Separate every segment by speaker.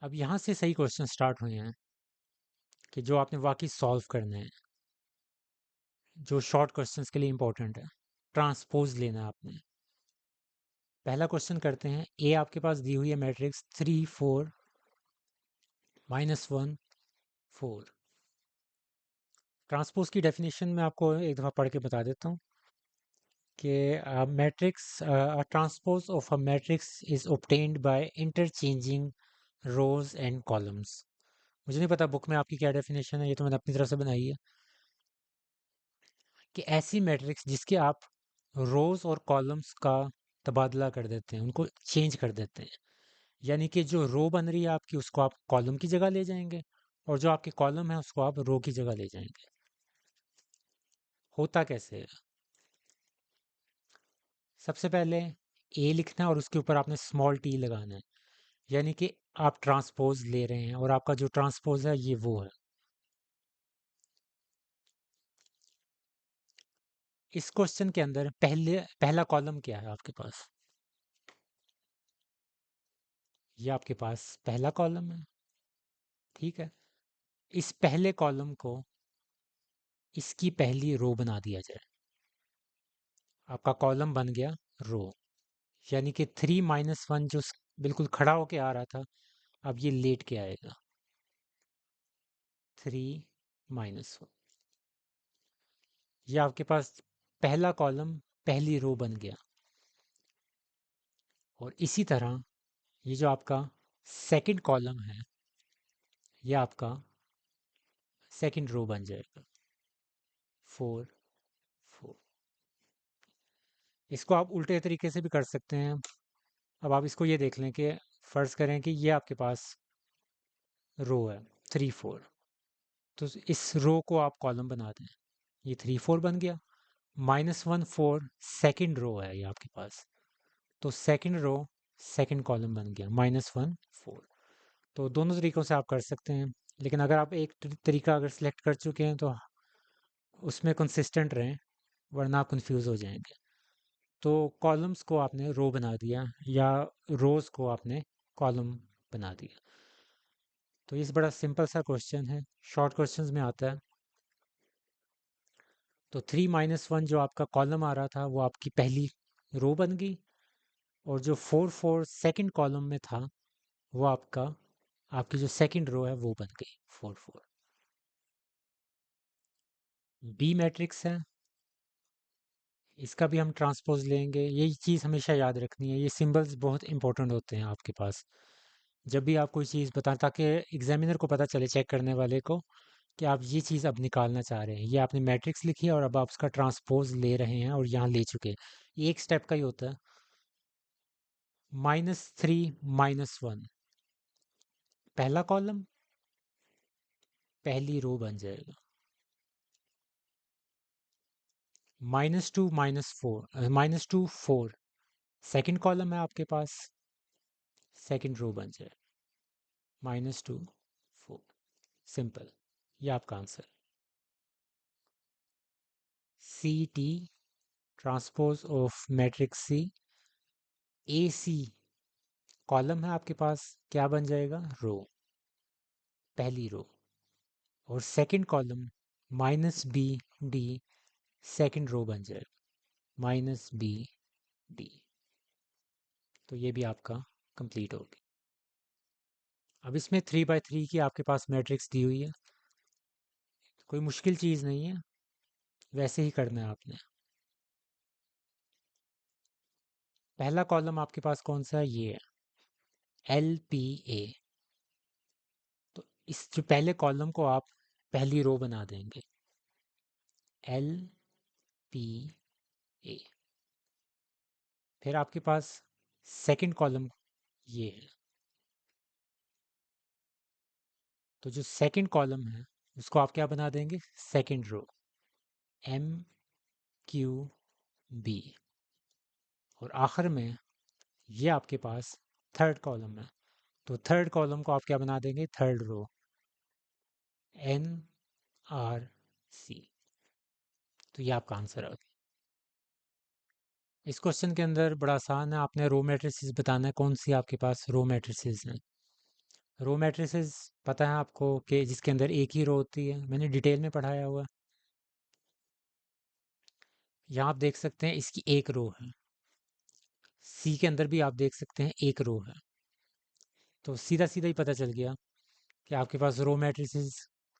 Speaker 1: अब यहाँ से सही क्वेश्चन स्टार्ट हुए हैं कि जो आपने वाकई सॉल्व करने हैं, जो शॉर्ट क्वेश्चंस के लिए इंपॉर्टेंट है। ट्रांसपोज लेना है आपने। पहला क्वेश्चन करते हैं। ए आपके पास दी हुई है मैट्रिक्स 3 4 -1 4। ट्रांसपोज की डेफिनेशन में आपको एक दफ़ा पढ़ के बता देता हूँ कि matrix transpose of a matrix is obtained by interchanging rows and columns. मुझे नहीं पता बुक में आपकी क्या डेफिनेशन है, ये तो मैंने अपनी तरफ से बनाई है कि ऐसी मैट्रिक्स जिसके आप रोज और कॉलम्स का तबादला कर देते हैं, उनको चेंज कर देते हैं। यानी कि जो रो बन रही है आपकी, उसको आप कॉलम की जगह ले जाएंगे, और जो आपके कॉलम है उसको आप रो की जगह ले जाएंगे। होता कैसे है? सबसे पहले ए लिखना है और उसके ऊपर आपने स्मॉल टी लगाना है। यानी कि आप ट्रांसपोज ले रहे हैं और आपका जो ट्रांसपोज है ये वो है। इस क्वेश्चन के अंदर पहला कॉलम क्या है आपके पास? ये आपके पास पहला कॉलम है। ठीक है। इस पहले कॉलम को इसकी पहली रो बना दिया जाए। आपका कॉलम बन गया रो। यानी कि 3 - 1 जो बिल्कुल खड़ा होके आ रहा था, अब ये लेट के आएगा। 3 - 1। ये आपके पास पहला कॉलम पहली रो बन गया। और इसी तरह ये जो आपका सेकंड कॉलम है, ये आपका सेकंड रो बन जाएगा। 4 4। इसको आप उल्टे तरीके से भी कर सकते हैं। अब आप इसको ये देख लें कि फ़र्ज़ करें कि ये आपके पास रो है 3 4। तो इस रो को आप कॉलम बना दें। ये 3 4 बन गया। -1 4 सेकंड रो है ये आपके पास। तो सेकंड रो सेकंड कॉलम बन गया -1 4। तो दोनों तरीक़ों से आप कर सकते हैं, लेकिन अगर आप एक तरीका अगर सेलेक्ट कर चुके हैं तो उसमें कंसिस्टेंट रहें, वरना आप कंफ्यूज हो जाएंगे। तो कॉलम्स को आपने रो बना दिया या रोज़ को आपने कॉलम बना दिया। तो ये बड़ा सिंपल सा क्वेश्चन है, शॉर्ट क्वेश्चंस में आता है। तो 3 - 1 जो आपका कॉलम आ रहा था वो आपकी पहली रो बन गई, और जो 4 4 सेकंड कॉलम में था वो आपकी जो सेकंड रो है वो बन गई 4 4। बी मैट्रिक्स है, इसका भी हम ट्रांसपोज लेंगे। यही चीज़ हमेशा याद रखनी है, ये सिंबल्स बहुत इंपॉर्टेंट होते हैं आपके पास जब भी आप कोई चीज़ बताएं, ताकि एग्जामिनर को पता चले, चेक करने वाले को, कि आप ये चीज़ अब निकालना चाह रहे हैं। ये आपने मैट्रिक्स लिखी है और अब आप उसका ट्रांसपोज ले रहे हैं और यहाँ ले चुके हैं। ये एक स्टेप का ही होता है। -3 - 1 पहला कॉलम पहली रो बन जाएगा। -2 - 4 सेकंड कॉलम है आपके पास, सेकंड रो बन जाए -2 4। सिंपल। ये आपका answer. C T transpose of matrix C. A C column है आपके पास, क्या बन जाएगा? रो, पहली रो। और second column -B D second row बन जाएगा -B D। तो ये भी आपका कंप्लीट हो गया। अब इसमें 3 by 3 की आपके पास मैट्रिक्स दी हुई है। कोई मुश्किल चीज़ नहीं है, वैसे ही करना है आपने। पहला कॉलम आपके पास कौन सा है? ये है LPA। तो इस जो पहले कॉलम को आप पहली रो बना देंगे, LPA। फिर आपके पास सेकंड कॉलम ये है। तो जो सेकंड कॉलम है उसको आप क्या बना देंगे? Second row, MQB। और आखिर में ये आपके पास थर्ड कॉलम है। तो थर्ड कॉलम को आप क्या बना देंगे? Third row, NRC। तो ये आपका आंसर है। इस क्वेश्चन के अंदर बड़ा आसान है, आपने रो मैट्रिसेस बताना है, कौन सी आपके पास रो मैट्रिसेस हैं। रो मैट्रिसेस पता है आपको कि जिसके अंदर एक ही रो होती है, मैंने डिटेल में पढ़ाया हुआ है। यहाँ आप देख सकते हैं इसकी एक रो है, सी के अंदर भी आप देख सकते हैं एक रो है। तो सीधा सीधा ही पता चल गया कि आपके पास रो मैट्रिसेस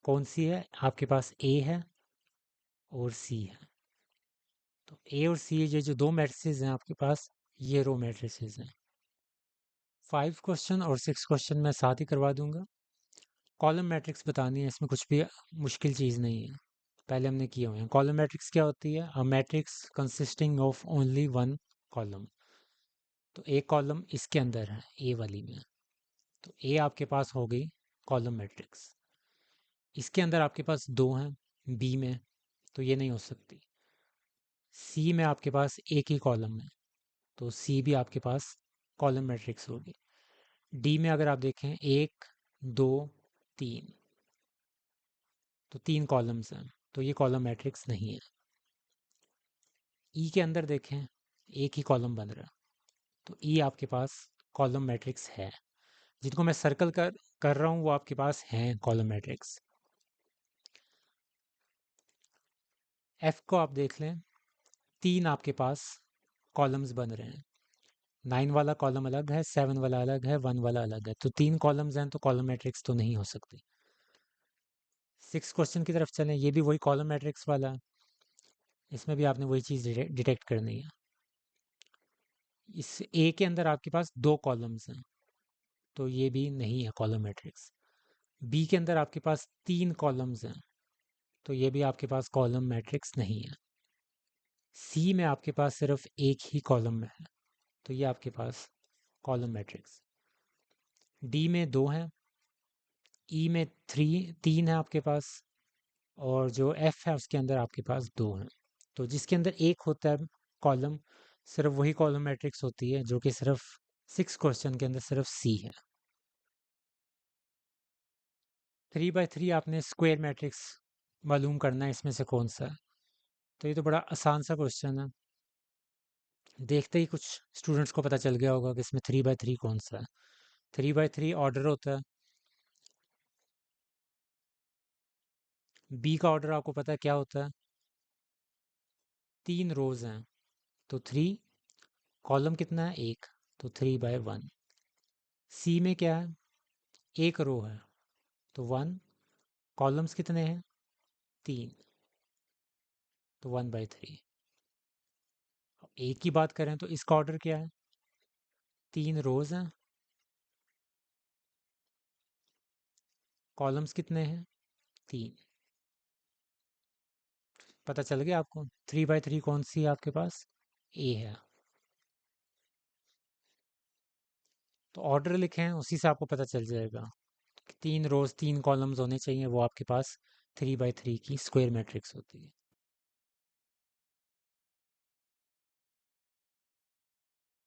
Speaker 1: कौन सी है। आपके पास ए है और सी है। तो ए और सी ये जो दो मैट्रिसेस हैं आपके पास, ये रो मैट्रिसेस हैं। 5 क्वेश्चन और 6 क्वेश्चन मैं साथ ही करवा दूंगा। कॉलम मैट्रिक्स बतानी है, इसमें कुछ भी मुश्किल चीज़ नहीं है, पहले हमने किए हुए हैं। कॉलम मैट्रिक्स क्या होती है? A matrix consisting of only one column. तो एक कॉलम इसके अंदर है, ए वाली में। तो ए आपके पास हो गई कॉलम मैट्रिक्स। इसके अंदर आपके पास दो हैं, बी में, तो ये नहीं हो सकती। सी में आपके पास एक ही कॉलम है, तो सी भी आपके पास कॉलम मैट्रिक्स होगी। डी में अगर आप देखें, एक, दो, तीन, तो तीन कॉलम्स हैं, तो ये कॉलम मैट्रिक्स नहीं है। ई के अंदर देखें, एक ही कॉलम बन रहा है, तो ई आपके पास कॉलम मैट्रिक्स है। जिनको मैं सर्कल कर रहा हूँ वो आपके पास हैं कॉलम मैट्रिक्स। एफ को आप देख लें, तीन आपके पास कॉलम्स बन रहे हैं। 9 वाला कॉलम अलग है, 7 वाला अलग है, 1 वाला अलग है, तो तीन कॉलम्स हैं, तो कॉलम मैट्रिक्स तो नहीं हो सकती। 6 क्वेश्चन की तरफ चलें, ये भी वही कॉलम मैट्रिक्स वाला है। इसमें भी आपने वही चीज़ डिटेक्ट करनी है। इस ए के अंदर आपके पास दो कॉलम्स हैं, तो ये भी नहीं है कॉलम मैट्रिक्स। बी के अंदर आपके पास तीन कॉलम्स हैं, तो ये भी आपके पास कॉलम मैट्रिक्स नहीं है। सी में आपके पास सिर्फ एक ही कॉलम में है, तो ये आपके पास कॉलम मैट्रिक्स। डी में दो हैं, ई में तीन है आपके पास, और जो एफ है उसके अंदर आपके पास दो हैं। तो जिसके अंदर एक होता है कॉलम, सिर्फ वही कॉलम मैट्रिक्स होती है, जो कि सिर्फ 6 क्वेश्चन के अंदर सिर्फ सी है। 3 बाय 3 आपने स्क्वायर मैट्रिक्स मालूम करना है, इसमें से कौन सा है। तो ये तो बड़ा आसान सा क्वेश्चन है, देखते ही कुछ स्टूडेंट्स को पता चल गया होगा कि इसमें 3 बाय 3 कौन सा है। 3 बाय 3 ऑर्डर होता है। बी का ऑर्डर आपको पता है क्या होता है? तीन रोज हैं, तो थ्री, कॉलम कितना है? एक, तो 3 बाय 1। सी में क्या है? एक रो है, तो 1, कॉलम्स कितने हैं? तीन, तो 1/3। एक की बात करें तो इसका ऑर्डर क्या है? तीन रोज हैं, कॉलम्स कितने हैं? तीन। पता चल गया आपको 3 बाय 3 कौन सी है आपके पास? ए है। तो ऑर्डर लिखें, उसी से आपको पता चल जाएगा कि तीन रोज तीन कॉलम्स होने चाहिए, वो आपके पास 3 बाय 3 की स्क्वायर मैट्रिक्स होती है।